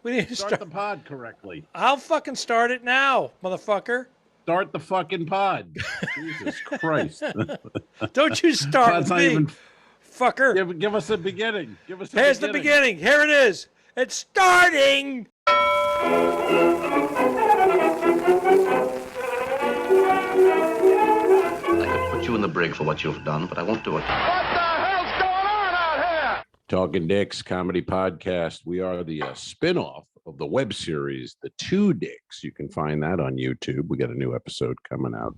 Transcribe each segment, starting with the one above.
We need to Start the pod correctly. I'll fucking start it now, motherfucker. Start the fucking pod. Jesus Christ. Don't you start with me, fucker. Give us a beginning. Here's the beginning. Here it is. It's starting. I could put you in the brig for what you've done, but I won't do it. What the hell's going on out here? Talking Dicks Comedy Podcast. We are the spinoff of the web series, The Two Dicks. You can find that on YouTube. We got a new episode coming out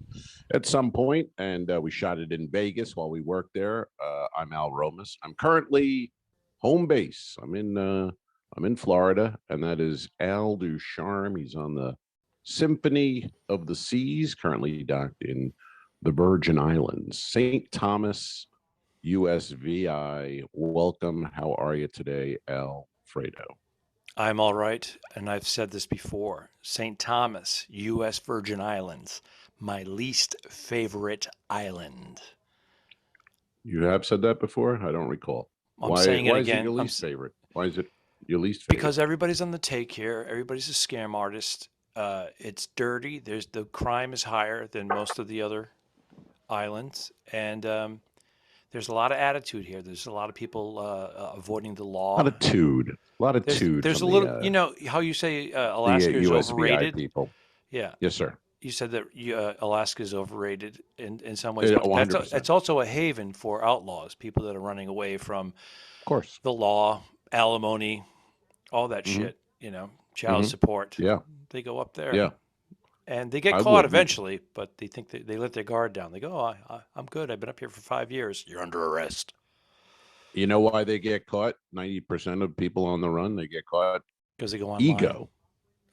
at some point, and we shot it in Vegas while we worked there. I'm Al Romas. I'm currently home base. I'm in Florida, and that is Al Ducharme. He's on the Symphony of the Seas, currently docked in the Virgin Islands, St. Thomas, USVI. Welcome. How are you today, Alfredo? I'm all right, and I've said this before. St. Thomas, U.S. Virgin Islands, my least favorite island. You have said that before? I don't recall. I'm saying it again. Why is it your least favorite? Why is it your least favorite? Because everybody's on the take here. Everybody's a scam artist. It's dirty. The crime is higher than most of the other islands, and there's a lot of attitude here. There's a lot of people avoiding the law. A lot of tude. There's a little, you know how you say Alaska is overrated? People. Yeah. Yes, sir. You said that Alaska is overrated in some ways. But it's also a haven for outlaws, people that are running away from, of course, the law, alimony, all that shit. You know, child support. Yeah. They go up there. Yeah. And they get caught eventually, but they think they let their guard down. They go, oh, I'm good. I've been up here for 5 years. You're under arrest. You know why they get caught? 90% of people on the run, they get caught because they go online. Ego.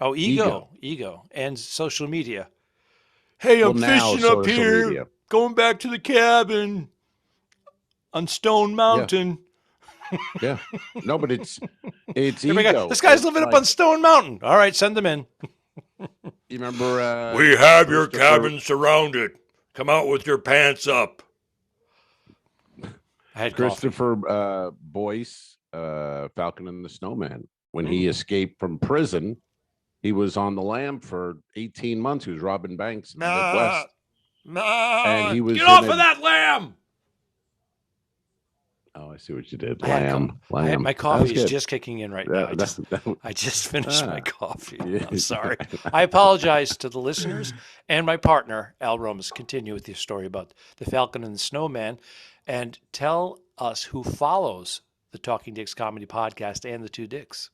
Oh, ego, and social media. Hey, I'm fishing up here, going back to the cabin on Stone Mountain. Yeah. No, but it's ego. This guy's living up on Stone Mountain. All right, send them in. You remember? We have your cabin surrounded. Come out with your pants up. I had Christopher Boyce, Falcon and the Snowman. When he escaped from prison, he was on the lam for 18 months. He was robbing banks in the Midwest. And he was get off of that lamb. Oh, I see what you did. Lamb. My coffee is just kicking in right now. I just finished my coffee. Yeah. I'm sorry. I apologize to the listeners and my partner, Al Romas. Continue with your story about the Falcon and the Snowman, and tell us who follows the Talking Dicks Comedy Podcast and the Two Dicks.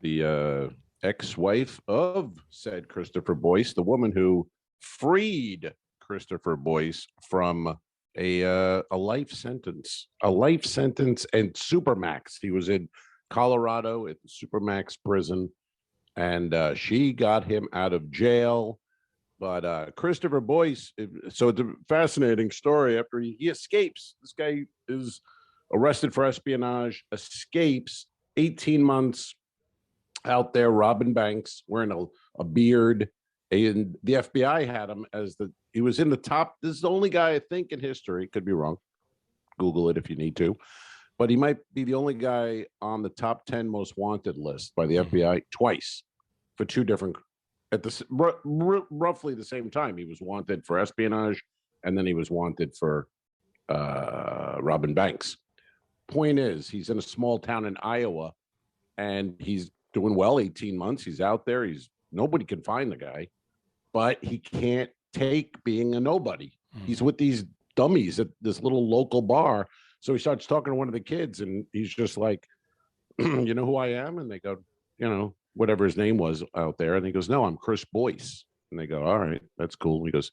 The ex-wife of said Christopher Boyce, the woman who freed Christopher Boyce from a life sentence and Supermax. He was in Colorado at the Supermax prison, and she got him out of jail. But Christopher Boyce, so it's a fascinating story. After he escapes, this guy is arrested for espionage, escapes, 18 months out there robbing banks, wearing a beard, and the FBI had him as he was in the top. This is the only guy I think in history, could be wrong, Google it if you need to, but he might be the only guy on the top 10 most wanted list by the FBI twice for two different, at the roughly the same time. He was wanted for espionage, and then he was wanted for robbing banks. Point is, he's in a small town in Iowa, and he's doing well. 18 months, he's out there. Nobody can find the guy, but he can't take being a nobody. He's with these dummies at this little local bar. So he starts talking to one of the kids, and he's just like, you know who I am? And they go, you know, whatever his name was out there. And he goes, no, I'm Chris Boyce. And they go, all right, that's cool. He goes,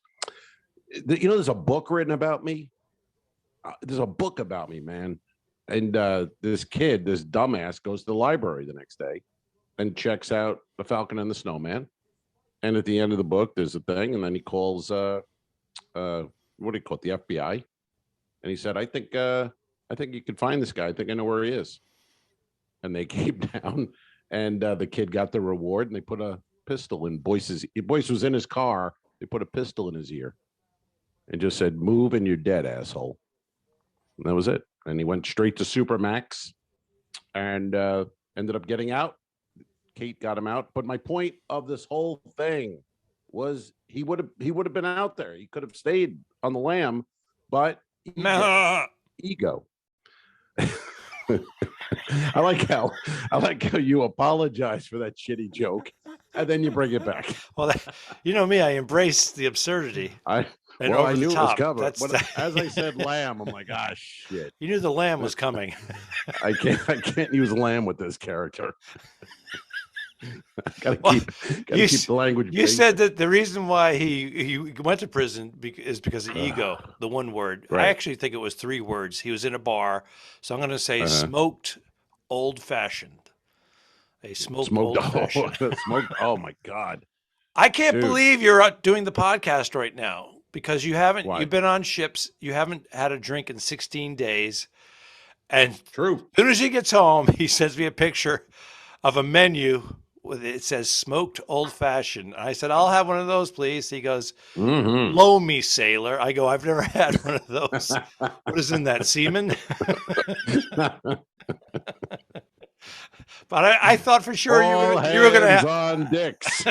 you know, there's a book written about me. There's a book about me, man. And this kid, this dumbass, goes to the library the next day and checks out The Falcon and the Snowman. And at the end of the book, there's a thing, and then he calls, what do you call it, the FBI? And he said, I think you can find this guy. I think I know where he is. And they came down, and the kid got the reward, and they put a pistol in Boyce was in his car. They put a pistol in his ear and just said, move and you're dead, asshole. And that was it. And he went straight to Supermax and ended up getting out Kate got him out. But my point of this whole thing was he would have been out there. He could have stayed on the lamb, but ego. I like how you apologize for that shitty joke and then you bring it back. Well, you know me, I embrace the absurdity. I And well, over I the knew top. it was covered. That's As I said lamb, I'm like, ah, shit. You knew the lamb was coming. I can't use lamb with this character. Gotta keep the language. You said that the reason why he went to prison is because of ego, the one word. Right. I actually think it was 3 words. He was in a bar, so I'm going to say smoked old-fashioned. A smoked old-fashioned. Smoked. Oh my God. I can't Dude. believe you're doing the podcast right now because you haven't. Why? You've been on ships. You haven't had a drink in 16 days. And True. as soon as he gets home, he sends me a picture of a menu with it says smoked old fashioned. I said, I'll have one of those, please. He goes, Low me, sailor. I go, I've never had one of those. What is in that, semen? But I thought for sure you were going to have on dicks.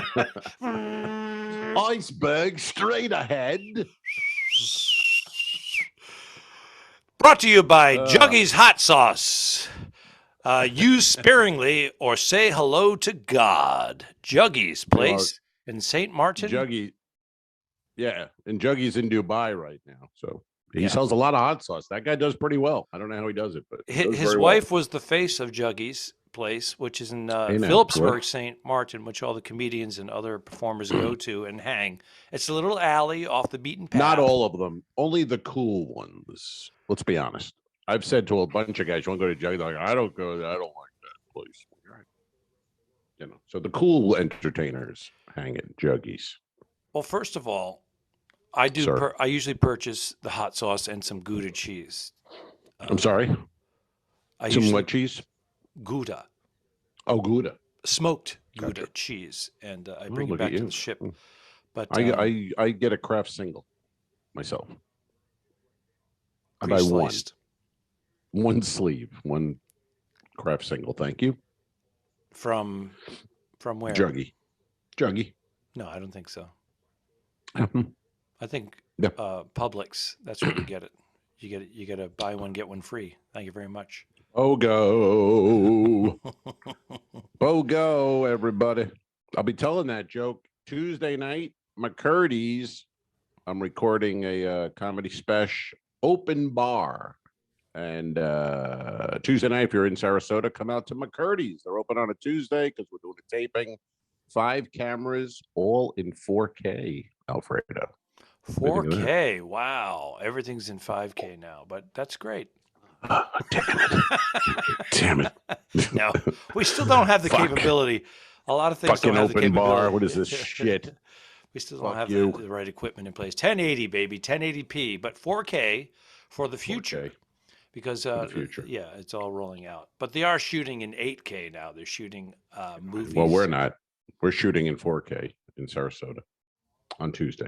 Iceberg straight ahead. Brought to you by Juggy's Hot Sauce. Use sparingly or say hello to God. Juggy's place in St. Martin. Juggy. Yeah. And Juggy's in Dubai right now. So he sells a lot of hot sauce. That guy does pretty well. I don't know how he does it, but his wife was the face of Juggy's place, which is in Phillipsburg, St. Martin, which all the comedians and other performers go to and hang. It's a little alley off the beaten path. Not all of them. Only the cool ones. Let's be honest. I've said to a bunch of guys, you want to go to Juggy? They're like, I don't go there. I don't like that place. You know, so the cool entertainers hang at Juggy's. Well, first of all, I do. I usually purchase the hot sauce and some Gouda cheese. I'm sorry. What cheese? Gouda. Oh, Gouda. Smoked Gouda cheese, and I bring it back to the ship. But I get a craft single myself. I buy one sleeve, one craft single. Thank you. From where? Juggy. No, I don't think so. Mm-hmm. I think Publix. That's where you get it. You get a buy one get one free. Thank you very much. BOGO. BOGO, everybody. I'll be telling that joke Tuesday night. McCurdy's. I'm recording a comedy special open bar. And Tuesday night, if you're in Sarasota, come out to McCurdy's. They're open on a Tuesday because we're doing a taping. 5 cameras, all in 4K, Alfredo. 4K. Wow. Everything's in 5K now, but that's great. Damn it. No, we still don't have the capability. A lot of things fucking don't have the open capability. bar. What is this shit? We still don't have the right equipment in place. 1080, baby, 1080p, but 4K for the future. 4K. Because it's all rolling out. But they are shooting in 8K now. They're shooting movies. Well, we're not. We're shooting in 4K in Sarasota on Tuesday.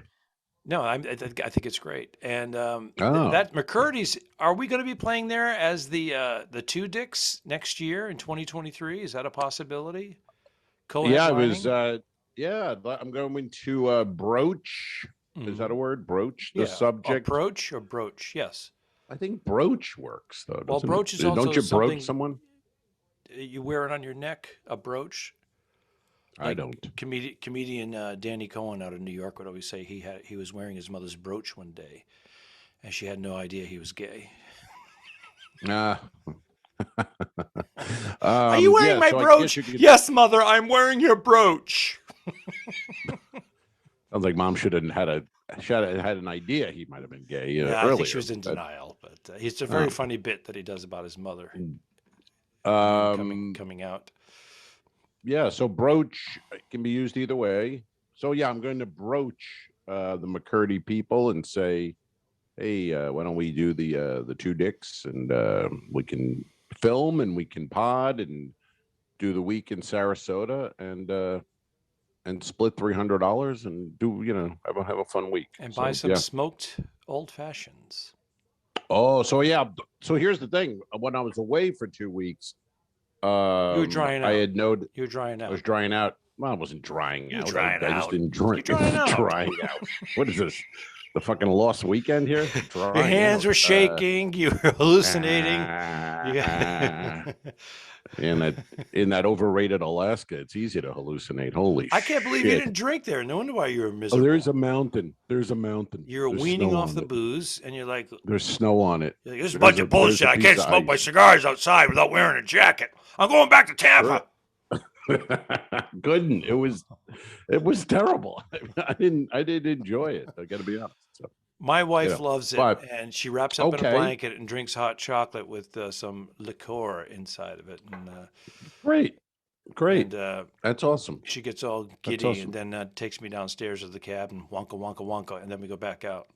No, I think it's great. And that McCurdy's, are we going to be playing there as the Two Dicks next year in 2023? Is that a possibility? Yeah, I was. I'm going to broach. Is that a word? Broach the subject. Approach or broach? Yes. I think broach works though. Well, broach is also don't you broach someone? You wear it on your neck, a brooch. I don't. Comedian Danny Cohen out of New York would always say he was wearing his mother's brooch one day, and she had no idea he was gay. Are you wearing my brooch? Yes, mother, I'm wearing your brooch. Sounds like mom should have had an idea he might have been gay. Yeah, earlier, I think she was in denial, but it's a very funny bit that he does about his mother coming out. Yeah, so broach can be used either way. So yeah, I'm going to broach the McCurdy people and say, hey, why don't we do the Two Dicks and we can film and we can pod and do the week in Sarasota and split $300 and do have a fun week and buy some smoked old fashions. Oh, so yeah. So here's the thing. When I was away for 2 weeks, You were drying I out. had no. You were drying I was out. drying out. Well, I wasn't drying You're out. drying I just out. didn't You're drink. drying out. Drying out. What is this? The fucking lost weekend here? Your Drying hands out. were shaking. You were hallucinating. You Ah, got... in that overrated Alaska, it's easy to hallucinate. Holy I can't believe you shit. didn't drink there. No wonder why you were Oh, miserable. there's a mountain. There's a mountain. You're There's weaning snow off on the it. booze, and you're like, There's snow on it. this is a There's bunch of there's bullshit. I piece can't of smoke my ice. cigars outside without wearing a jacket. I'm going back to Tampa. Couldn't. It was terrible. I didn't enjoy it. I got to be honest. So, My wife know, loves it, but- and she wraps up in a Okay. blanket and drinks hot chocolate with some liqueur inside of it, and great. That's awesome. she gets all giddy, awesome. and then takes me downstairs to the cab and wonka wonka wonka, and then we go back out.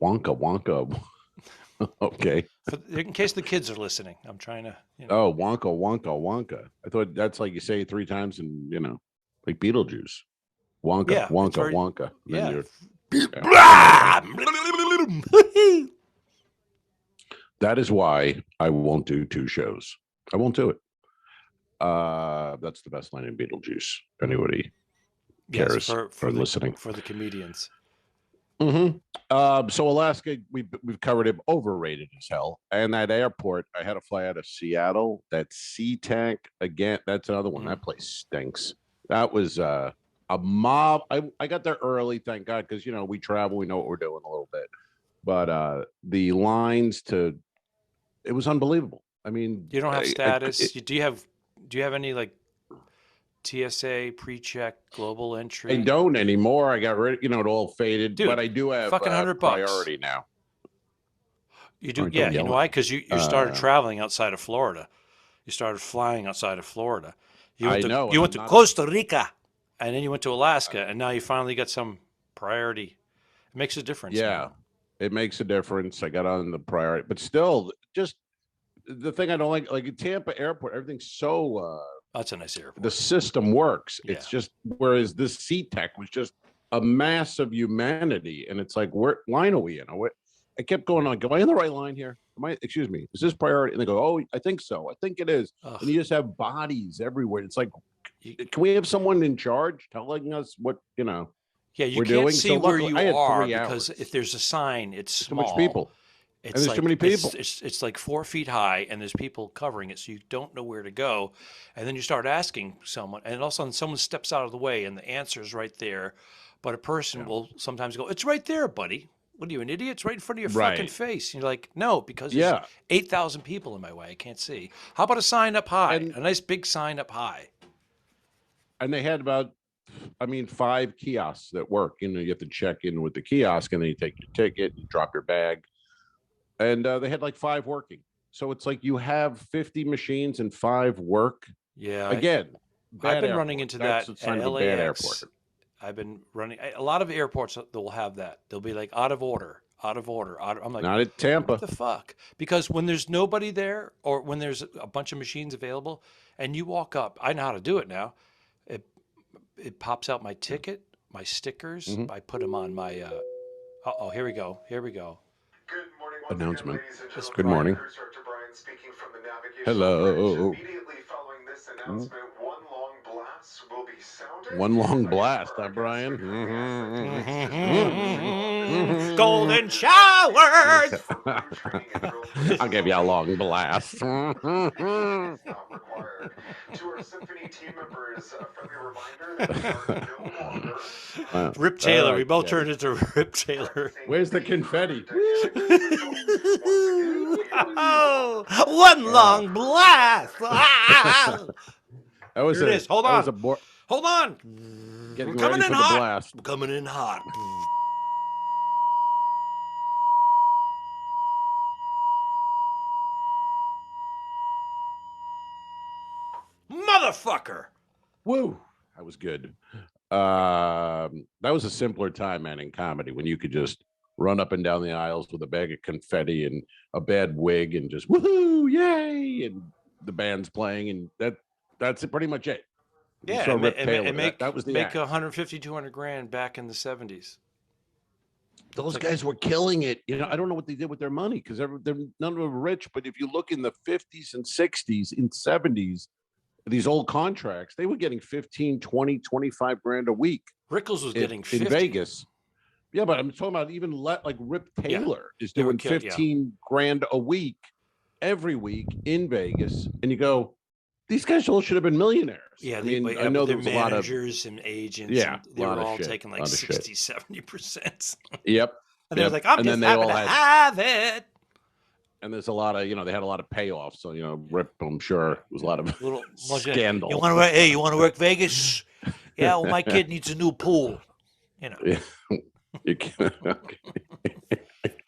Wonka. Okay. In case the kids are listening, I'm trying to. Oh, Wonka. I thought that's like you say it 3 times and like Beetlejuice. Wonka, Yeah, it's Wonka, very- Wonka. And then Yeah. you're- Yeah. That is why I won't do 2 shows. I won't do it. That's the best line in Beetlejuice. If anybody cares for listening. For the comedians. So Alaska, we've covered it. Overrated as hell. And that airport, I had to fly out of Seattle. That SeaTac again. That's another one. That place stinks. That was a mob. I got there early, thank God, because we travel, we know what we're doing a little bit. But the lines it was unbelievable. I mean, You don't have status. Do you have any like TSA pre-check global entry? I don't anymore. I got rid. It all faded. Dude, but I do have fucking $100 priority now. You do, All right, yeah. don't You yell know at why? me. Because you started traveling outside of Florida. You started flying outside of Florida. You went I know, You and went I'm to not- Costa Rica, and then you went to Alaska, and now you finally got some priority. It makes a difference. Yeah, now. it makes a difference. I got on the priority, but still, just the thing I don't like at Tampa Airport, everything's so. That's a nice airport. The system works. It's Yeah. just whereas this SeaTac was just a mass of humanity, and it's like, where line are we in? I kept going on. Am I in the right line here? Excuse me, is this priority? And they go, oh, I think so. I think it is. Ugh. And you just have bodies everywhere. It's like, You- can we have someone in charge telling us what Yeah, you we're can't doing? see So where luckily, you I had are 3 because hours. if there's a sign, it's Too small. much people. It's there's like, too many people. It's like 4 feet high, and there's people covering it, so you don't know where to go. And then you start asking someone, and all of a sudden someone steps out of the way, and the answer is right there. But a person will sometimes go, "It's right there, buddy. What are you, an idiot? It's right in front of your fucking Right. face." And you're like, "No, because there's Yeah. 8,000 people in my way. I can't see. How about a sign up high? And- A nice big sign up high." And they had about, 5 kiosks that work. You have to check in with the kiosk, and then you take your ticket, you drop your bag, and they had like 5 working. So it's like you have 50 machines and 5 work. Yeah. Again, I've bad been running airport. into That's that a sign at of a bad LAX. airport. I've been running a lot of airports that will have that. They'll be like out of order. I'm like, Not at Tampa. what the fuck? Because when there's nobody there, or when there's a bunch of machines available, and you walk up, I know how to do it now. It pops out my ticket, my stickers. Mm-hmm. I put them on my. Here we go. Good morning, once Announcement. again, ladies and gentlemen. Good morning. Instructor Brian speaking from the navigation Hello. bridge. Immediately following this announcement, one long blast will be sounded. One long blast, huh, Brian? Golden showers. I'll give you a long blast. Not required. To our symphony team members, a friendly reminder that we are no longer. Rip Taylor. We both Okay. turned into Rip Taylor. Where's the confetti? Oh, one long blast. Ah! That was Here it is. Hold that on. was a Hold on. getting We're coming ready in for hot. the blast. I'm coming in hot. Motherfucker. Woo! That was good. That was a simpler time, man, in comedy when you could just run up and down the aisles with a bag of confetti and a bad wig and just woohoo, yay, and the band's playing, and that's pretty much it. You Yeah, saw Rip Taylor. and make that was the make act. 150, 200 grand back in the 70s. those guys were killing it. You know, I don't know what they did with their money because none of them were rich. But if you look in the 50s and 60s and 70s, these old contracts, they were getting 15, 20, 25 grand a week. Rickles was getting 50. In Vegas. Yeah, but I'm talking about even like Rip Taylor is doing 15 grand a week every week in Vegas. And you go, these guys all should have been millionaires. Yeah, I mean, I know there was a lot of managers and agents. Yeah, and they were all taking like 60, 70%. Yep. And they're like, I'm just happy to have it. And there's a lot of, they had a lot of payoffs. So, Rip, I'm sure, was a lot of scandal. You want to work? Hey, you want to work Vegas? Yeah, well, my kid needs a new pool. Yeah. You can't.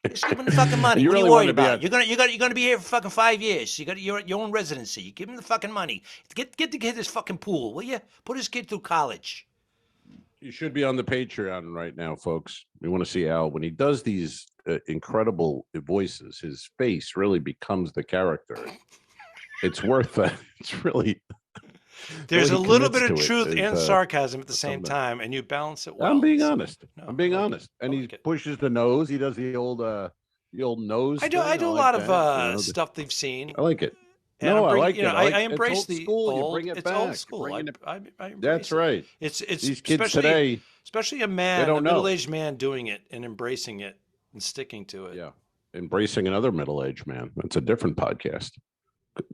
Just give him the fucking money. You what really are you worried want to about? You're gonna be here for fucking 5 years. You got your own residency. You give him the fucking money. Get the kid this fucking pool, will you? Put his kid through college. You should be on the Patreon right now, folks. We want to see Al when he does these incredible voices. His face really becomes the character. It's worth it. It's really. There's a little bit of truth and sarcasm at the same time, and you balance it well. I'm being honest. I'm being honest. And he pushes the nose. He does the old nose. I do a lot of stuff they've seen. I like it. And no, I like it. I embrace the old. You bring it it's back. old school. I That's right. It's these kids today, especially a middle-aged man doing it and embracing it and sticking to it. Yeah, embracing another middle-aged man. That's a different podcast.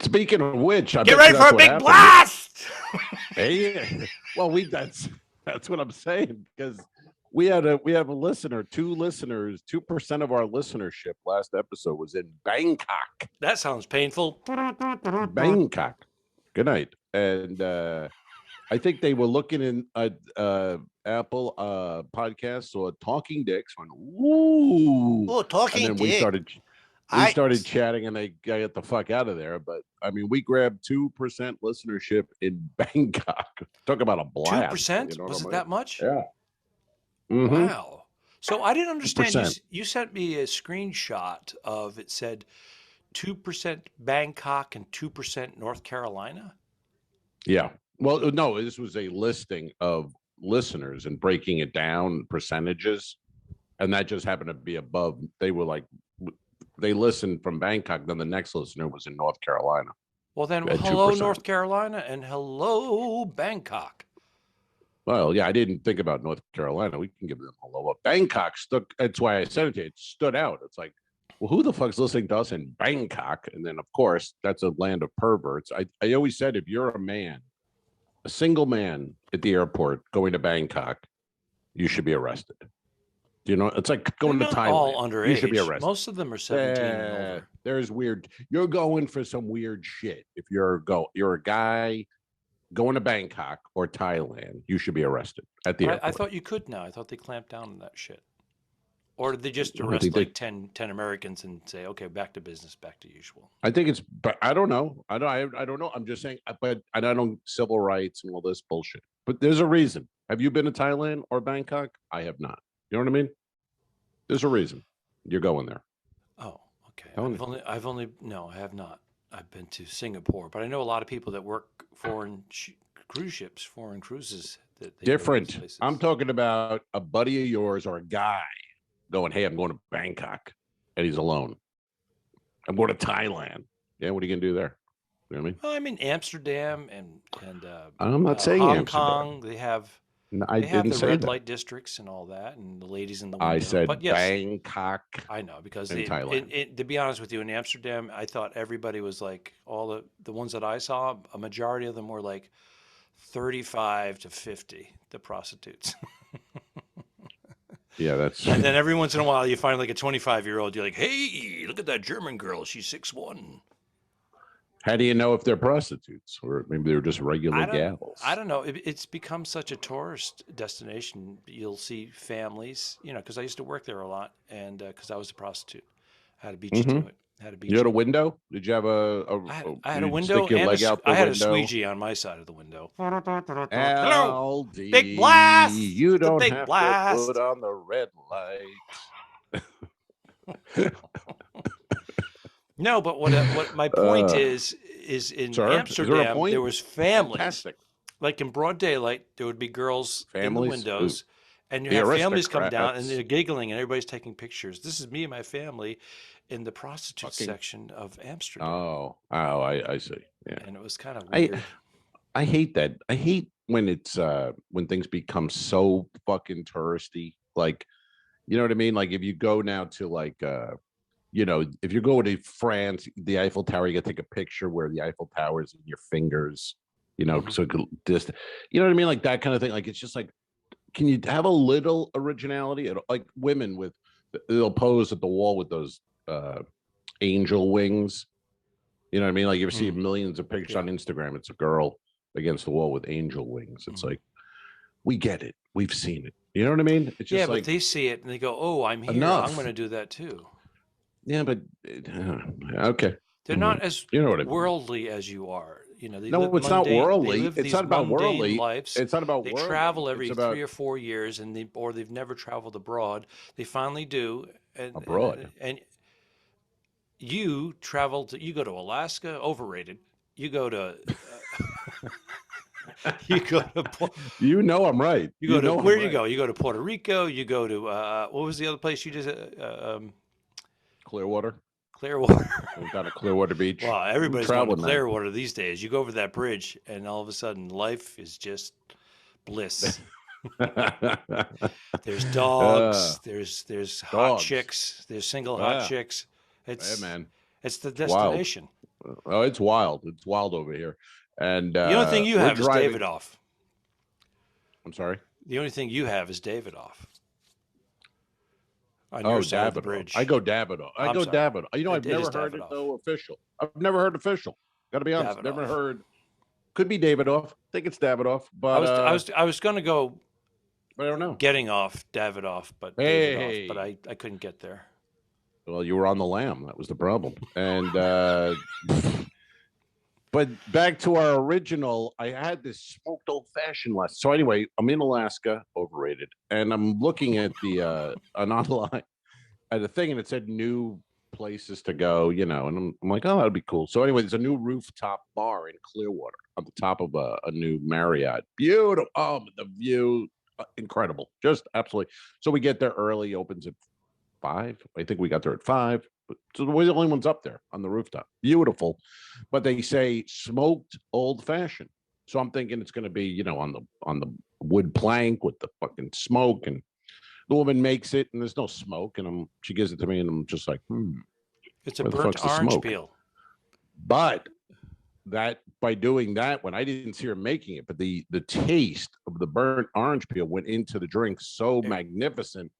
Speaking of which, get ready for a big blast. Hey, well, that's what I'm saying because we have a listener, 2% of our listenership last episode was in Bangkok. That sounds painful. Bangkok. Good night. And I think they were looking in Apple podcast, saw Talking Dicks, went, ooh. Oh, Talking Dicks. We started chatting and they got the fuck out of there. But I mean, we grabbed 2% listenership in Bangkok. Talk about a blast. 2%? Was it that much? Yeah. Mm-hmm. Wow. So I didn't understand. You sent me a screenshot of it said 2% Bangkok and 2% North Carolina. Yeah. Well, no, this was a listing of listeners and breaking it down percentages. And that just happened to be above. They were like, they listened from Bangkok. Then the next listener was in North Carolina. Well, then hello, 2%. North Carolina, and hello, Bangkok. Well, yeah, I didn't think about North Carolina. We can give them hello. But Bangkok that's why I sent it to you. It stood out. It's like, well, who the fuck's listening to us in Bangkok? And then, of course, that's a land of perverts. I always said, if you're a man, a single man at the airport going to Bangkok, you should be arrested. You know, it's like going to Thailand. All underage. You should be arrested. Most of them are 17 and over. There's weird. You're going for some weird shit. If you're a guy going to Bangkok or Thailand, you should be arrested at the airport. I thought you could now. I thought they clamped down on that shit. Or did they just arrest like 10 Americans and say, okay, back to business, back to usual? I think it's, but I don't know. I don't know. I'm just saying, but I don't civil rights and all this bullshit. But there's a reason. Have you been to Thailand or Bangkok? I have not. You know what I mean? There's a reason you're going there. Oh, okay. No, I have not. I've been to Singapore, but I know a lot of people that work foreign cruise ships, foreign cruises. Different. I'm talking about a buddy of yours or a guy going, hey, I'm going to Bangkok, and he's alone. I'm going to Thailand. Yeah, what are you going to do there? You know what I mean? Well, I mean, Amsterdam and I'm not saying Hong Amsterdam. Kong, they have... No, I didn't say red that. light districts and all that, and the ladies in the window. I said but yes, Bangkok. I know because Thailand. To be honest with you, in Amsterdam, I thought everybody was like all the ones that I saw. A majority of them were like 35 to 50. The prostitutes. Yeah, that's. And then every once in a while, you find like a 25-year-old. You're like, hey, look at that German girl. She's 6'1". How do you know if they're prostitutes or maybe they're just regular gals? I don't know. It's become such a tourist destination. You'll see families, because I used to work there a lot, and because I was a prostitute, I had to beat you to it. You had a window? Did you have I had a window and I had a squeegee on my side of the window. Hello, big blast. You don't big have blast. to put on the red light. No, but what my point is in Amsterdam there was families. Fantastic. Like in broad daylight, there would be girls in the windows, And you The have families come down and aristocrats. they're giggling and everybody's taking pictures. This is me and my family in the prostitute Fucking- section of Amsterdam. I see. Yeah. And it was kind of I weird. I hate that. I hate when it's when things become so fucking touristy. Like, you know what I mean? Like if you go now to like you know, if you're going to France, the Eiffel Tower, you gotta take a picture where the Eiffel Tower is in your fingers, you know, Mhm. so it could just, you know what I mean? Like that kind of thing. Like it's just like, can you have a little originality? Like women with, they'll pose at the wall with those angel wings. You know what I mean? Like you ever see millions of pictures on Instagram, it's a girl against the wall with angel wings. It's like, we get it. We've seen it. You know what I mean? It's just Yeah, but like they see it and they go, "Oh, I'm here. enough. I'm going to do that too." Yeah, but okay. They're not as You know what I mean? worldly as you are. You know, they No, live it's not mundane. They worldly. live It's these not about mundane worldly. lives. It's not about They worldly. travel every It's about 3 or 4 years, and they've never traveled abroad. They finally do, and abroad. and you travel to. You go to Alaska, overrated. You go to. You go to. You know I'm right. You go to know I'm where do you right. go? You go to Puerto Rico. You go to what was the other place you just Clearwater. Clearwater. We've got a Clearwater Beach. Wow, everybody's going to traveling, man. Clearwater these days. You go over that bridge, and all of a sudden, life is just bliss. There's dogs. There's hot dogs. chicks. There's single hot Yeah. chicks. It's Hey, man. It's the Wild. destination. Oh, it's wild. It's wild over here. And The only thing you we're have is driving- Davidoff. I'm sorry. The only thing you have is Davidoff. On Oh, your side of the Davidoff. bridge. I go Davidoff. I I'm go sorry. Davidoff. You know, It I've is never heard it Davidoff. though official. I've never heard official. Got to be honest. Never Davidoff. heard. Could be Davidoff. think it's Davidoff, but I was going to go I don't know. getting off Davidoff, but Hey. Davidoff, but I couldn't get there. Well, you were on the lamb. That was the problem. And but back to our original, I had this smoked old fashioned last. So anyway, I'm in Alaska, overrated, and I'm looking at the an online at a thing, and it said new places to go, you know, and I'm like, oh, that'd be cool. So anyway, there's a new rooftop bar in Clearwater on the top of a new Marriott. Beautiful. Oh, the view, incredible, just absolutely. So we get there early, opens at 5. I think we got there at 5. So we're the only ones up there on the rooftop. Beautiful. But they say smoked old fashioned. So I'm thinking it's going to be, you know, on the wood plank with the fucking smoke, and the woman makes it and there's no smoke, and she gives it to me and I'm just like, It's a where the burnt fuck's the orange smoke? peel. But that by doing that, when I didn't see her making it, but the taste of the burnt orange peel went into the drink so magnificent.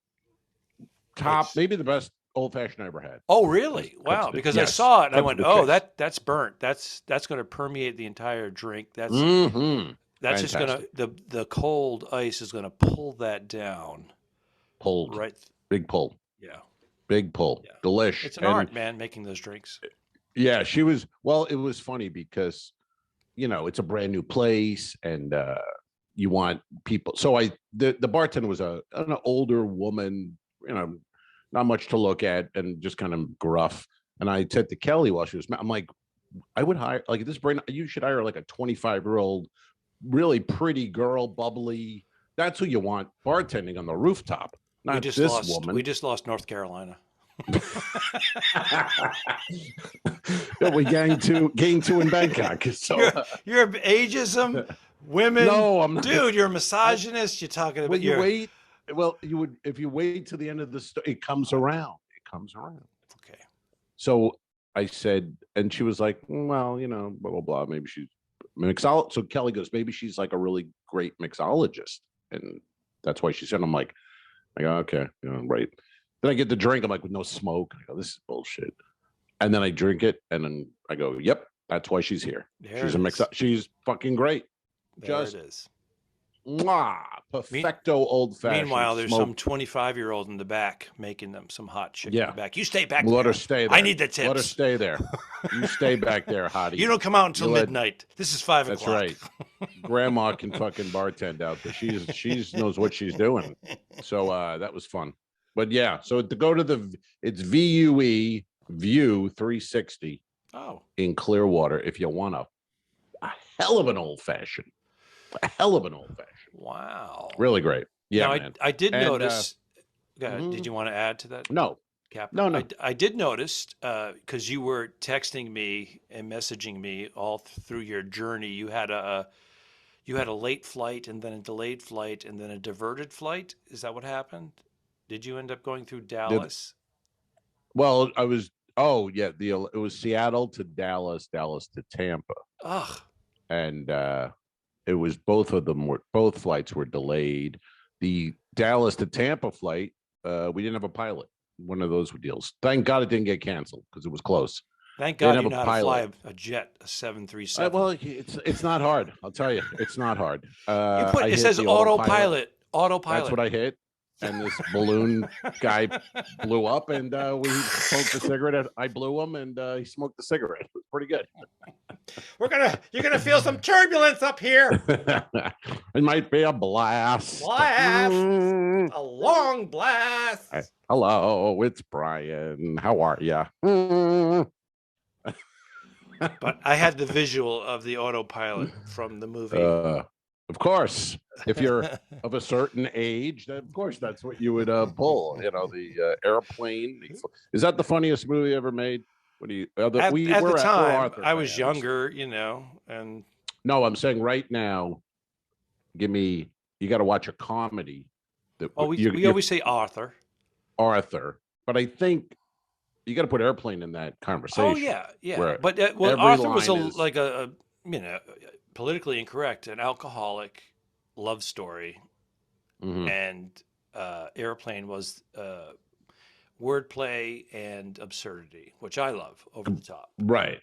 Top, It's- maybe the best old fashioned I ever had. Oh, really? Wow. to- Because I yes, saw it and I cut to went, the oh, chase. that's burnt. That's going to permeate the entire drink. That's Mm-hmm. that's just going Fantastic. to the cold ice is going to pull that down. Pulled. Right. Big pull. Yeah. Big pull. Yeah. Delish. It's an And, art, man, making those drinks. Yeah, she was. Well, it was funny because, you know, it's a brand new place, and you want people. So the bartender was an older woman, you know, not much to look at, and just kind of gruff. And I said to Kelly while she was, I'm like, I would hire like this brand. You should hire like a 25-year-old, really pretty girl, bubbly. That's who you want bartending on the rooftop. Not this woman. We just lost North Carolina. Yeah, we gained two in Bangkok. So You're ageism, women. no, I'm not. Dude, you're a misogynist. You're talking about When you wait, well, you would if you wait to the end of the story, it comes around. It comes around. Okay. So I said, and she was like, well, you know, blah blah blah. Maybe she's mixologist. So Kelly goes, maybe she's like a really great mixologist, and that's why she said. I'm like, I go, okay, you know, right. Then I get the drink. I'm like, with no smoke. I go, this is bullshit. And then I drink it, and then I go, yep, that's why she's here. There She's it a mix. is. She's fucking great. There Just it is. Mwah, perfecto old fashioned. Meanwhile, there's some 25-year-old in the back making them some hot chick in Yeah. the back. You stay back Let there. her stay there. I need the tips. Let her stay there. You stay back there, hottie. You don't come out until You let- midnight. This is 5 That's o'clock. right. Grandma can fucking bartend out there. She's knows what she's doing. So that was fun. But yeah, so to go to it's VUE View 360 Oh, in Clearwater if you want a hell of an old fashioned. A hell of an old fashioned. wow. Really great. Yeah, Now, man. I did And, notice. Go ahead. mhm. Did you want to add to that, No, Captain? no, no. I did notice because you were texting me and messaging me all through your journey. You had a late flight and then a delayed flight and then a diverted flight. Is that what happened? Did you end up going through The- Dallas? well, I was. Oh, yeah. It was Seattle to Dallas, Dallas to Tampa, Ugh. and it was both flights were delayed. The Dallas to Tampa flight, we didn't have a pilot. One of those deals. Thank God it didn't get canceled because it was close. Thank They didn't God you have know a how to fly pilot. a jet, a 737. Well, it's not hard. I'll tell you, it's not hard. It I hit says the autopilot. That's Autopilot. what I hit, and this balloon guy blew up, and we smoked a cigarette. I blew him, and he smoked the cigarette. It was pretty good. You're gonna feel some turbulence up here. It might be a blast. Mm. A long blast. Hello, it's Brian. How are you? But I had the visual of the autopilot from the movie. Of course, if you're of a certain age, then of course that's what you would pull. You know, the airplane. Is that the funniest movie ever made? What do you? at the We're time, Arthur I was fans. younger, and No, I'm saying right now. You got to watch a comedy. That we always say Arthur. Arthur, but I think you got to put airplane in that conversation. Oh yeah. where But every Arthur was line is- like a politically incorrect, an alcoholic love story, Mhm. and Airplane was wordplay and absurdity, which I love, over the top. Right,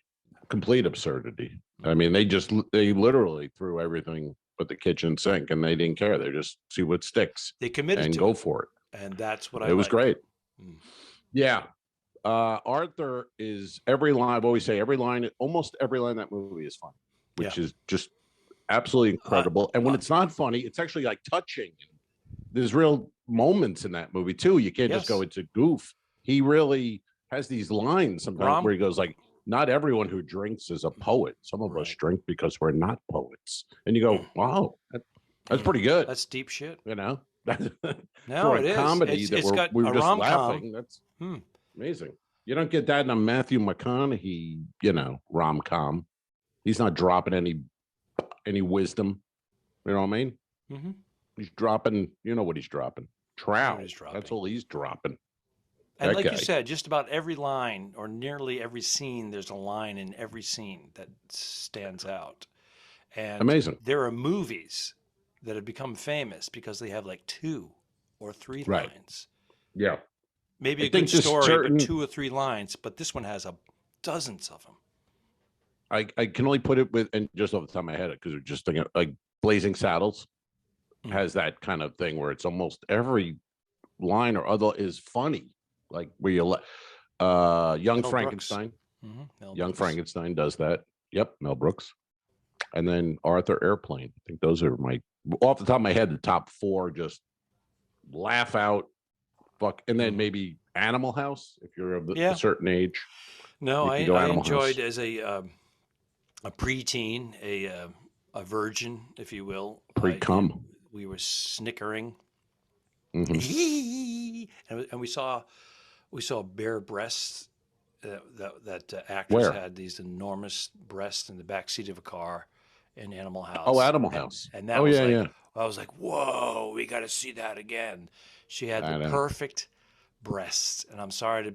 complete absurdity. I mean, they literally threw everything but the kitchen sink, and they didn't care. They just see what sticks They committed and to go it, for it. and that's what I It was liked. great. Mm. Yeah. Arthur is every line. I've always say almost every line in that movie is funny, which is just absolutely incredible. And when it's not funny, it's actually like touching. There's real moments in that movie too. You can't just go, it's a goof. He really has these lines sometimes where he goes like, not everyone who drinks is a poet. Some of us drink because we're not poets. And you go, wow, that's pretty good. That's deep shit. You know? No, For it a is. comedy It's that got we were a just rom-com. laughing. That's amazing. You don't get that in a Matthew McConaughey, rom-com. He's not dropping any wisdom. You know what I mean? Mm-hmm. He's dropping, you know what he's dropping? Trout. he's dropping. That's all he's dropping. And That like guy. you said, just about every line or nearly every scene, there's a line in every scene that stands out. And Amazing. there are movies that have become famous because they have like 2 or 3 Right. lines. Yeah. Maybe I a good think this story, certain- but 2 or 3 lines. But this one has dozens of them. I can only put it with, and just off the top of my head, because we're just thinking like Blazing Saddles has that kind of thing where it's almost every line or other is funny. Like where you Young Mel Frankenstein. Mm-hmm. Young Frankenstein does that. Yep, Mel Brooks. And then Arthur Airplane. I think those are off the top of my head, the top 4 just laugh out. Fuck. And then maybe Animal House, if you're of a certain age. No, you I can go Animal enjoyed House. as a preteen, a virgin, if you will. Pre-cum. We were snickering. Mm-hmm. And we saw bare breasts. That actress Where? had these enormous breasts in the back seat of a car in Animal House. Oh, Animal House. And that was I was like, whoa, we got to see that again. She had the perfect breasts, and I'm sorry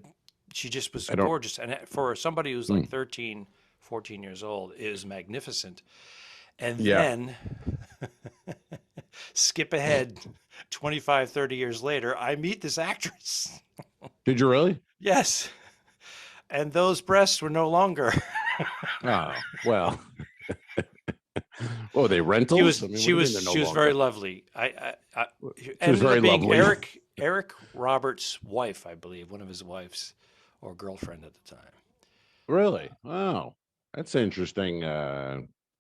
she just was gorgeous. And for somebody who's like 13, 14 years old, it is magnificent. And then skip ahead 25, 30 years later, I meet this actress. Did you really? Yes. And those breasts were no longer. Oh, well. Oh, they rentals? She was very lovely. She was very lovely. Eric Roberts' wife, I believe, one of his wives or girlfriend at the time. Really? Wow. That's an interesting,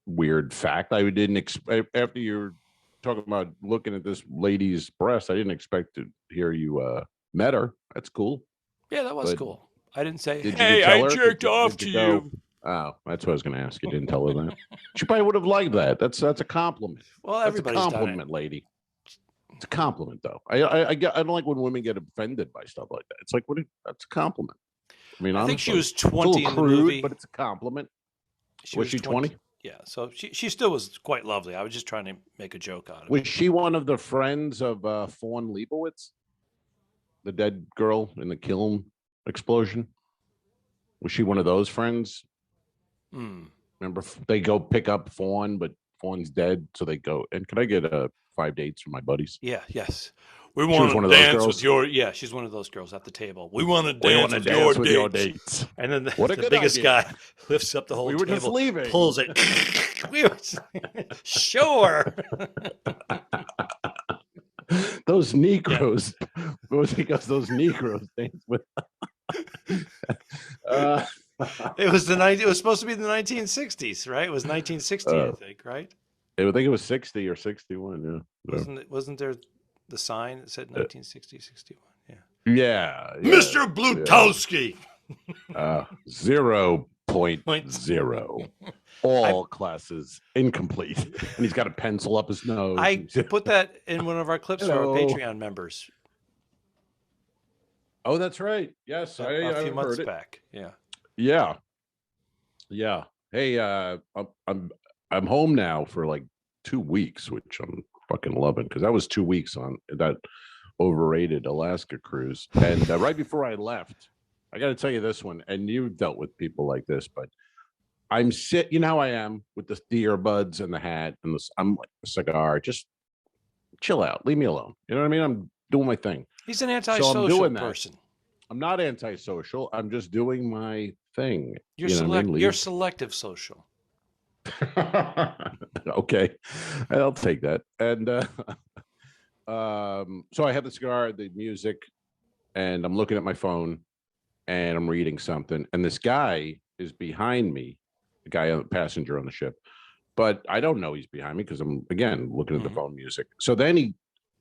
weird fact. I didn't expect, after you're talking about looking at this lady's breast, I didn't expect to hear you met her. That's cool. Yeah, that was cool. I didn't say, Did you hey, tell I her? jerked off to you. Oh, that's what I was going to ask. You didn't tell her that. She probably would have liked that. That's a compliment. Well, That's a everybody's compliment, done lady. It's a compliment, though. I don't like when women get offended by stuff like that. It's like, that's a compliment. I mean, I think she honestly, was it's a 20 little in the crude, movie. but it's a compliment. She Was she 20? Yeah, so she still was quite lovely. I was just trying to make a joke out of Was it. she one of the friends of Fawn Leibowitz, the dead girl in the kiln explosion? Was she one of those friends? Remember, they go pick up Fawn, but Fawn's dead, so they go. And can I get 5 dates from my buddies? Yeah, yes. We was want one to of those dance girls? with your. Yeah, she's one of those girls at the table. We want to We dance, wanna with, dance your with dates. your dates. And then What a the good biggest idea. guy lifts up the whole We were table, just leaving. pulls it. We were sure. Those Negroes. He goes, those Negroes dance with. It was It was supposed to be the 1960s, right? It was 1960, I think, right? I think it was 60 or 61. Yeah. Wasn't there the sign that said 1960, 61? Yeah. Yeah. Mr. Blutowski. 0.0. All classes incomplete. And he's got a pencil up his nose. I put that in one of our clips for our Hello. Patreon members Oh, that's right. Yes, a few I've months heard it. back. Yeah. Yeah. Hey, I'm home now for like 2 weeks, which I'm fucking loving because that was 2 weeks on that overrated Alaska cruise. And right before I left, I got to tell you this one, and you've dealt with people like this, but you know how I am with the earbuds and the hat and I'm like a cigar. Just chill out, leave me alone. You know what I mean? I'm doing my thing. He's an I'm antisocial doing that. person. I'm not antisocial. I'm just doing my thing. You're You know what I mean? you're selective social. Okay, I'll take that. And so I have the cigar, the music, and I'm looking at my phone, and I'm reading something. And this guy is behind me, the guy on the passenger on the ship, but I don't know he's behind me because I'm again looking at the phone music. So then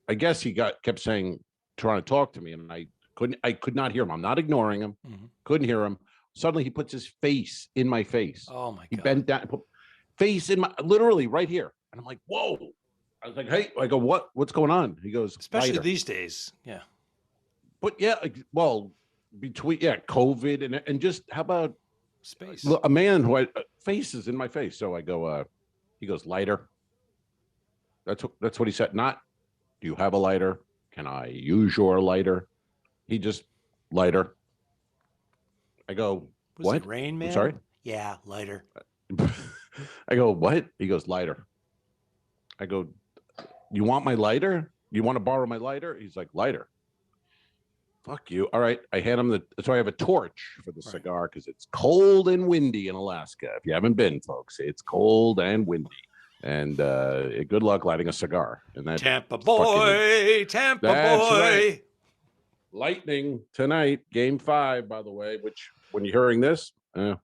I guess he kept saying, trying to talk to me, and I could not hear him. I'm not ignoring him. Couldn't hear him. Suddenly he puts his face in my face. Oh my God. He bent down, put face in my, literally right here. And I'm like, whoa. I was like, hey, I go, what's going on? He goes, especially lighter. these days. Yeah. But yeah, well, between COVID and just how about Space. a man who faces in my face. So I go, he goes, lighter. That's what he said. Not, do you have a lighter? Can I use your lighter? He just, lighter. I go, Was what? it Rain Man? I'm sorry? Yeah, lighter. I go, what? He goes, lighter. I go, you want my lighter? You want to borrow my lighter? He's like, lighter. Fuck you. All right. I hand him so I have a torch for the cigar because it's cold and windy in Alaska. If you haven't been, folks, it's cold and windy. And good luck lighting a cigar. And that Tampa boy. That's right. Lightning tonight, game 5, by the way, which when you're hearing this, What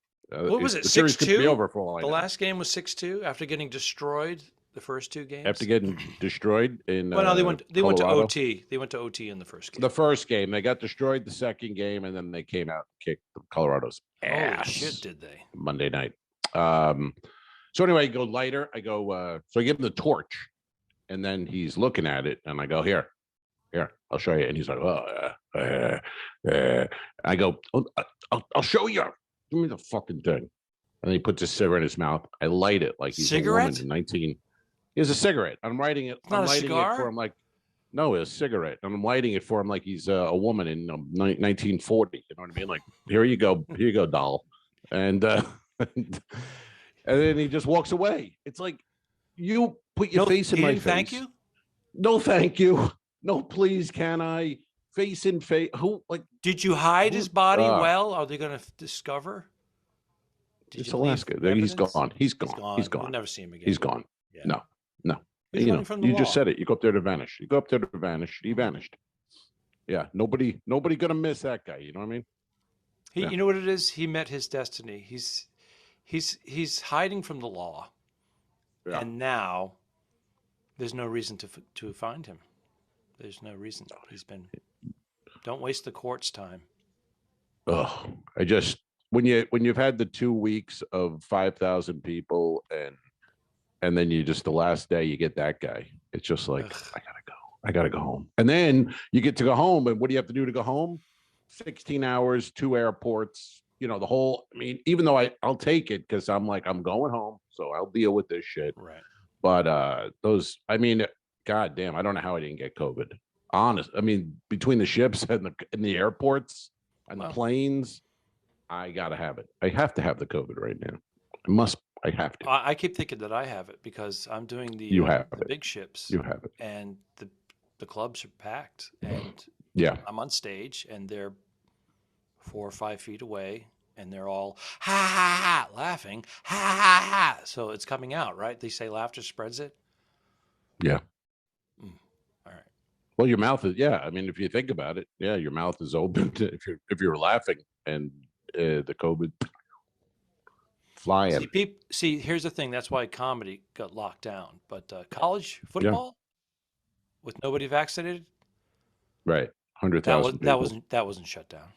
was it? the series could be 6-2? over for all I The know. last game was 6-2 after getting destroyed the first 2 games. After getting destroyed in well, no, they went to Colorado. OT. They went to OT in the first game. The first game, they got destroyed the second game, and then they came out and kicked Colorado's ass. Holy shit, did they? Monday night. So anyway, I go lighter. I go, so I give him the torch, and then he's looking at it, and I go, here, I'll show you. And he's like, I go, I'll show you. Give me the fucking thing. And he puts a cigarette in his mouth. I light it like he's Cigarette? a woman in 19. Here's a cigarette. I'm writing it. It's not I'm a lighting cigar? it for him like, no, it's a cigarette. And I'm lighting it for him like he's a woman in 1940. You know what I mean? Like, here you go, doll. And and then he just walks away. It's like, you put your face in my face. Thank you. No, thank you. No, please, can I? Face in face. Who like? Did you hide his body well? Are they going to discover? It's Alaska. He's gone. He's gone. He's gone. We'll never see him again. He's gone. Yeah. No. He's running from the you law. just said it. You go up there to vanish. You go up there to vanish. He vanished. Yeah. Nobody gonna miss that guy. You know what I mean? You know what it is? He met his destiny. He's hiding from the law, and now there's no reason to find him. There's no reason. He's been. Don't waste the court's time. Oh, when you've had the 2 weeks of 5,000 people and then you just the last day you get that guy. It's just like, I I got to go home. And then you get to go home. And what do you have to do to go home? 16 hours, 2 airports, the whole, I mean, even though I'll take it because I'm like, I'm going home. So I'll deal with this shit. Right. But I mean, God damn, I don't know how I didn't get COVID. Honest. I mean, between the ships and the airports and the planes, I got to have it. I have to have the COVID right now. I have to. I keep thinking that I have it because I'm doing You have the it. big ships. You have it. And the clubs are packed, and Yeah. I'm on stage, and they're 4 or 5 feet away, and they're all ha ha ha laughing, ha ha ha. So it's coming out, right? They say laughter spreads it. Yeah. All right. Well, your mouth is, yeah. I mean, if you think about it, yeah, your mouth is open to, if you're laughing, and the COVID flying. See, here's the thing. That's why comedy got locked down. But college football with nobody vaccinated, Right. 100,000 people. That wasn't shut down.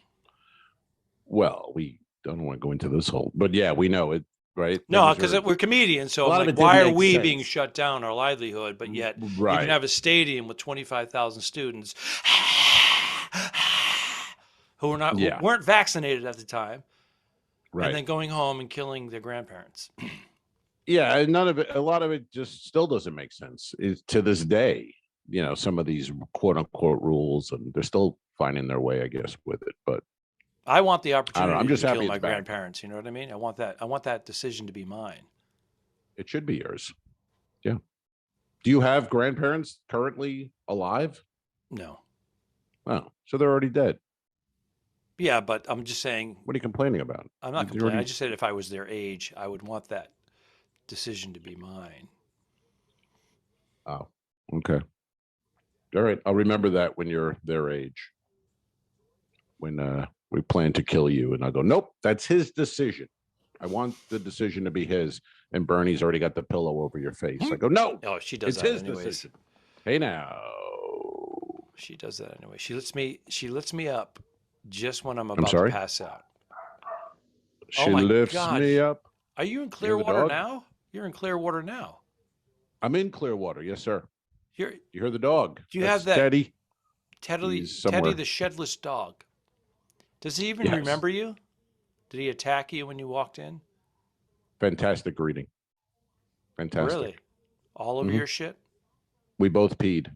Well, we don't want to go into this whole, but yeah, we know it, right? No, because we're comedians, so A lot I'm of like, it why didn't are make we sense. being shut down, our livelihood, but yet you Right. can have a stadium with 25,000 students who weren't vaccinated at the time, Right. and then going home and killing their grandparents. Yeah, and a lot of it just still doesn't make sense. Is to this day, some of these quote unquote rules, and they're still finding their way, I guess, with it. But I want the opportunity I'm just to happy kill my it's back. grandparents. You know what I mean? I want that decision to be mine. It should be yours. Yeah. Do you have grandparents currently alive? No. Oh, so they're already dead. Yeah, but I'm just saying. What are you complaining about? I'm not complaining. I just said if I was their age, I would want that decision to be mine. Oh, okay. All right. I'll remember that when you're their age. When we plan to kill you, and I'll go, nope, that's his decision. I want the decision to be his. And Bernie's already got the pillow over your face. I go, no. Oh, she does it's that his anyways. Decision. Hey now. She does that anyway. She lifts me up just when I'm about to pass out. She lifts me up. Are you in Clearwater now? You're in Clearwater now. I'm in Clearwater, yes, sir. You hear the dog? Do you have that Teddy? Teddy the shedless dog. Does he even remember you? Did he attack you when you walked in? Fantastic greeting. Fantastic. Really? All over your shit? We both peed.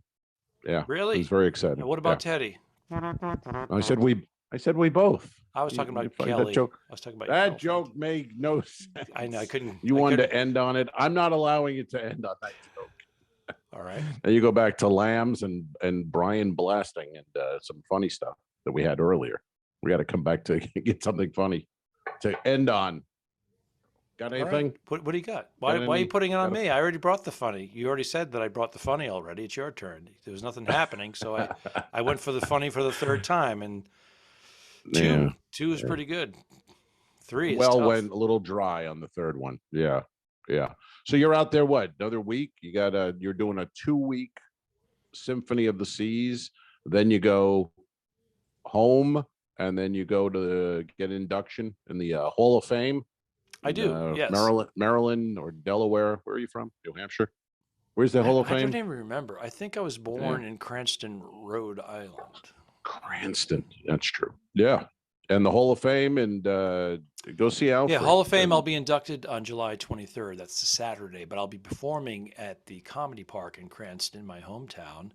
Yeah. Really? It was very exciting. And what about Teddy? I said we both. I was talking about Kelly. That joke, I was talking about that joke made no sense. I know. I couldn't. You wanted to end on it. I'm not allowing it to end on that joke. All right. And you go back to Lambs and Brian blasting and some funny stuff that we had earlier. We got to come back to get something funny to end on. Got anything? Right. What do you got? Why are you putting it on me? I already brought the funny. You already said that I brought the funny already. It's your turn. There was nothing happening, so I went for the funny for the third time, and two is pretty good. 3 is tough. Went a little dry on the third one. Yeah. So you're out there, what, another week? You're doing a 2-week Symphony of the Seas. Then you go home, and then you go to get induction in the Hall of Fame. I do. Yes. Maryland or Delaware. Where are you from? New Hampshire. Where's the Hall of Fame? I don't even remember. I think I was born in Cranston, Rhode Island. Cranston. That's true. Yeah. And the Hall of Fame, and go see Alfred. Yeah, Hall of Fame. I'll be inducted on July 23rd. That's a Saturday, but I'll be performing at the Comedy Park in Cranston, my hometown,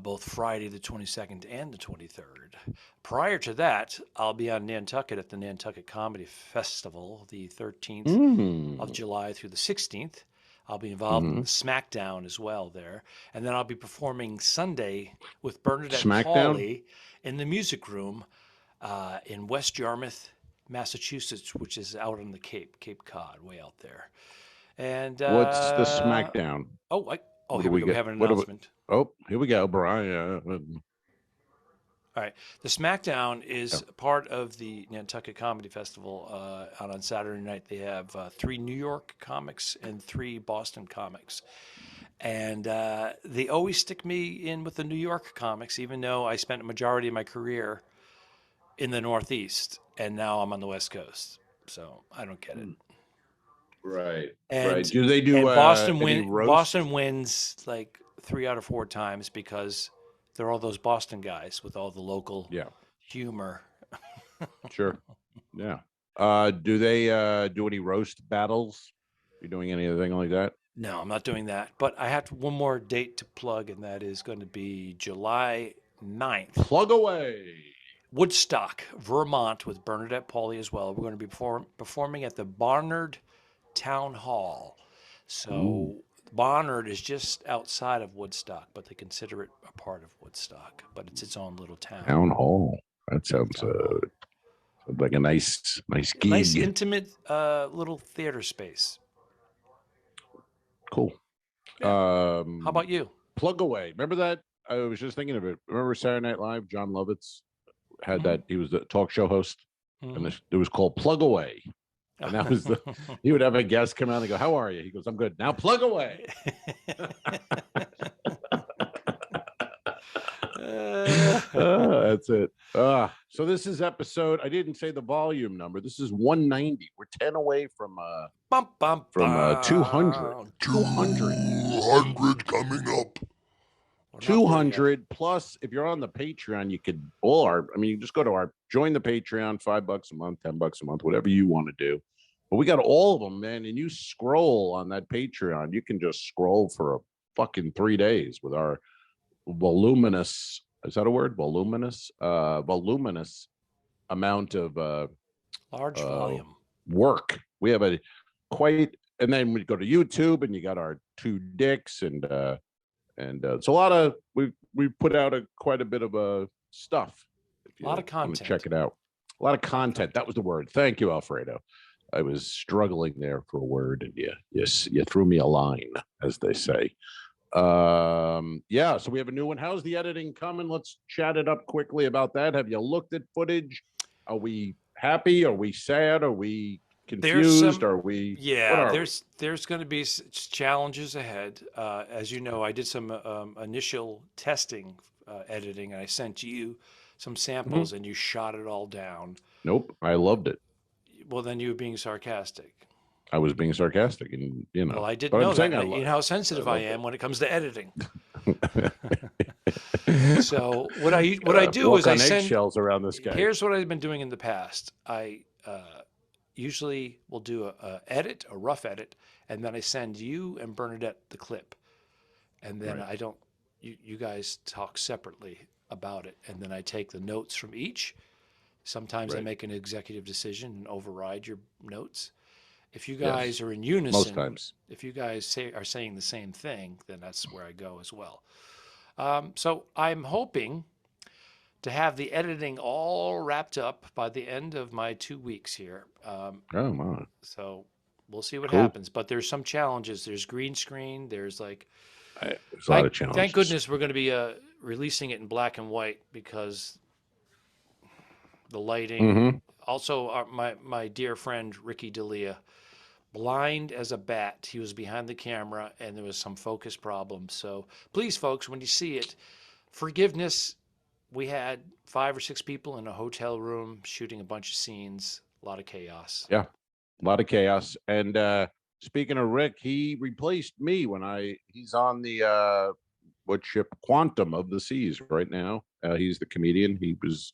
both Friday the 22nd and the 23rd. Prior to that, I'll be on Nantucket at the Nantucket Comedy Festival, the 13th of July through the 16th. I'll be involved in the Smackdown as well there. And then I'll be performing Sunday with Bernadette Pauley in the Music Room in West Yarmouth, Massachusetts, which is out on the Cape Cod, way out there. And what's the Smackdown? Here we have an announcement. Here we go, Brian. All right. The Smackdown is part of the Nantucket Comedy Festival. Out on Saturday night, they have 3 New York comics and 3 Boston comics. And they always stick me in with the New York comics, even though I spent a majority of my career in the Northeast, and now I'm on the West Coast. So I don't get it. Right. And, Do they do and Boston any roast? Boston wins like 3 out of 4 times because they're all those Boston guys with all the local Yeah, humor. sure. Yeah. Do they do any roast battles? You doing anything like that? No, I'm not doing that. But I have one more date to plug, and that is going to be July 9th. Plug away. Woodstock, Vermont, with Bernadette Pauly as well. We're going to be performing at the Barnard Town Hall. So Barnard is just outside of Woodstock, but they consider it a part of Woodstock. But it's its own little town. Town hall. That sounds Town hall. like a nice gig. Nice, intimate little theater space. Cool. Yeah. How about you? Plug away. Remember that? I was just thinking of it. Remember Saturday Night Live? John Lovitz had that. He was the talk show host, and it was called Plug Away. And that was he would have a guest come out and go, "How are you?" He goes, "I'm good." Now plug away. That's it. So this is episode. I didn't say the volume number. This is 190. We're 10 away from 200. 200 coming up. 200 plus. If you're on the Patreon, you could you just go to join the Patreon, $5 a month, $10 a month, whatever you want to do. But we got all of them, man. And you scroll on that Patreon, you can just scroll for a fucking 3 days with our voluminous, is that a word? Voluminous amount of large volume work. We have and then we go to YouTube and you got our two dicks and it's a lot of we put out quite a bit of stuff. A lot of content. Check it out. A lot of content. That was the word. Thank you, Alfredo. I was struggling there for a word, and you threw me a line, as they say. So we have a new one. How's the editing coming? Let's chat it up quickly about that. Have you looked at footage? Are we happy? Are we sad? Are we confused? Are we? Yeah, there's going to be challenges ahead. As you know, I did some initial testing editing, and I sent you some samples, and you shot it all down. Nope, I loved it. Well, then you were being sarcastic. I was being sarcastic, and Well, I didn't know that. You know how sensitive I am when it comes to editing. So what I do is I send eggshells around this guy. Here's what I've been doing in the past. I usually will do a rough edit, and then I send you and Bernadette the clip, and then I don't. You guys talk separately about it, and then I take the notes from each. Sometimes I make an executive decision and override your notes. If you guys are in unison, most times, if you guys are saying the same thing, then that's where I go as well. So I'm hoping to have the editing all wrapped up by the end of my 2 weeks here. So we'll see what happens. But there's some challenges. There's green screen. There's a lot of challenges. Thank goodness we're going to be releasing it in black and white because the lighting. Also, my dear friend Ricky D'Elia, blind as a bat. He was behind the camera, and there was some focus problems. So please, folks, when you see it, forgiveness. We had 5 or 6 people in a hotel room shooting a bunch of scenes. A lot of chaos. Yeah, a lot of chaos. And speaking of Rick, he replaced me he's on the Quantum of the Seas right now. He's the comedian. He was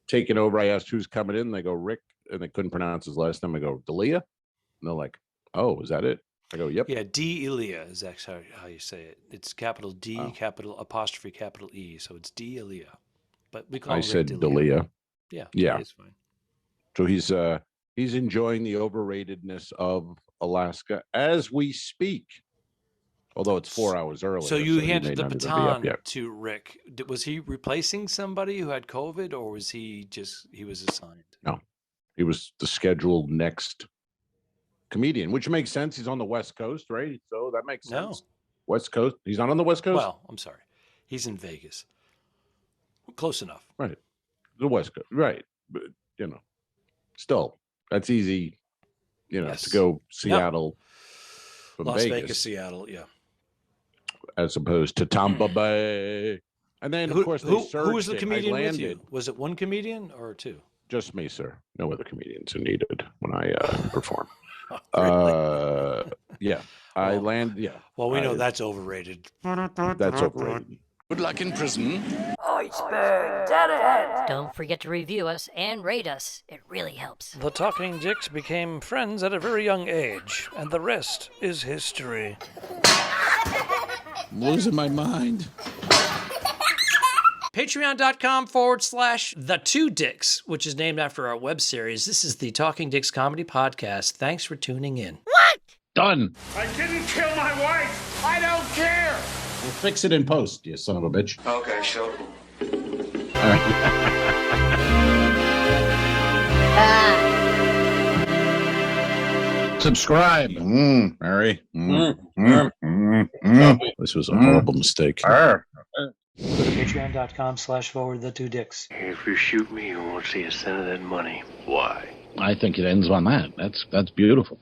taking over. I asked who's coming in. They go Rick, and they couldn't pronounce his last name. I go D'Elia, and they're like, "Oh, is that it?" I go, "Yep." Yeah, D'Elia is actually how you say it. It's capital D, capital apostrophe, capital E. So it's D'Elia, but we call. I said D'Elia. Yeah, it's fine. So he's enjoying the overratedness of Alaska as we speak. Although it's 4 hours early. So you handed the baton to Rick. Was he replacing somebody who had COVID, or was he was assigned? No, he was the scheduled next comedian, which makes sense. He's on the West Coast, right? So that makes sense. West Coast. He's not on the West Coast? Well, I'm sorry. He's in Vegas. Close enough. Right. The West Coast. Right. But, still, that's easy, to go Seattle from Las Vegas, Seattle, yeah. As opposed to Tampa Bay. And then, of course, who was the comedian with you? Was it one comedian or 2? Just me, sir. No other comedians are needed when I perform. Really? Yeah. I Well- land. Yeah, Well, we know I- that's overrated. that's overrated. Good luck in prison. Don't forget to review us and rate us. It really helps. The Talking Dicks became friends at a very young age, and the rest is history. I'm losing my mind. Patreon.com/The2Dicks, which is named after our web series. This is the Talking Dicks Comedy Podcast. Thanks for tuning in. Done. I didn't kill my wife. I don't care. We'll fix it in post, you son of a bitch. Okay, sure. All right. Subscribe. Mary. This was a horrible mistake. Patreon.com/The2Dicks. If you shoot me, you won't see a cent of that money. Why? I think it ends on that. That's beautiful.